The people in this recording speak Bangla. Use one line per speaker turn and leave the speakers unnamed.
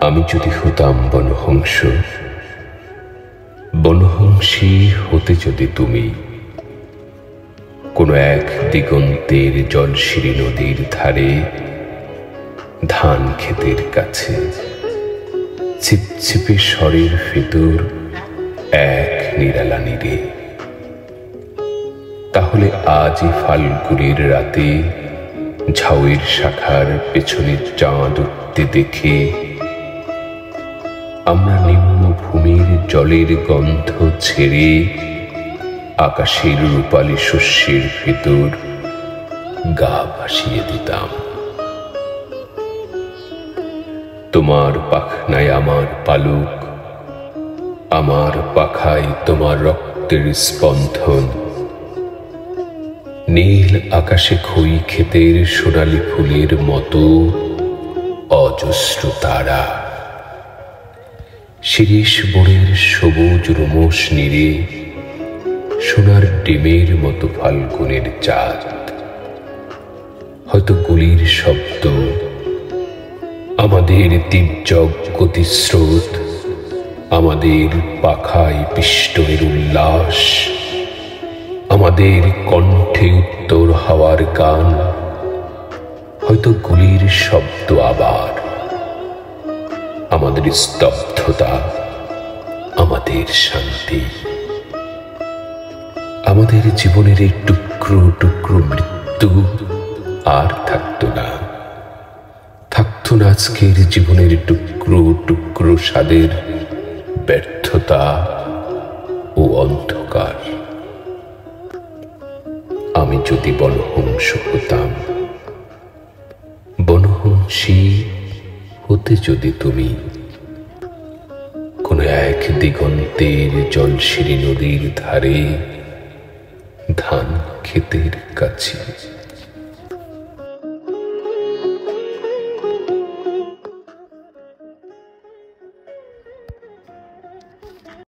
আমি যদি হতাম বনহংস, বনহংসী হতে যদি তুমি কোনো এক দিগন্তের জলশিরি নদীর ধারে, ধান ক্ষেতের কাছে ছিপছিপে স্বরের ভেতর এক নিরালা নীরে, তাহলে আজই ফাল্গুনের রাতে ঝাউয়ের শাখার পেছনে চাঁদ উঠতে দেখে আমরা নিম্ন ভূমির জলের গন্ধ ছেড়ে আকাশের রূপালী শস্যের ভেতর গা ভাসিয়ে দিতাম। তোমার পাখনায় আমার পালক, আমার পাখায় তোমার রক্তের স্পন্দন, নীল আকাশে খই ক্ষেতের সোনালি ফুলের মতো অজস্র তারা, শিরীষ বনের সবুজ রোমস নীড়ে সোনার ডিমের মতো ফাল্গুনের চাঁদ, হয়তো গুলির শব্দ, আমাদের তির্যক গতিস্রোত, আমাদের পাখায় পিষ্টনের উল্লাস, আমাদের কণ্ঠে উত্তর হাওয়ার গান, হয়তো গুলির শব্দ আবার, আমাদের স্তব্ধতা, আমাদের শান্তি, আমাদের জীবনের এই টুকরো টুকরো মৃত্যু আর থাকতো না। থাকতো না আজকের জীবনের টুকরো টুকরো স্বাদের ব্যর্থতা ও অন্ধকার। আমি যদি বনহংস হতাম, বনহংসী হতে যদি তুমি কোনো এক দিগন্তের জলশিরি নদীর ধারে, ধান ক্ষেতের কাছে।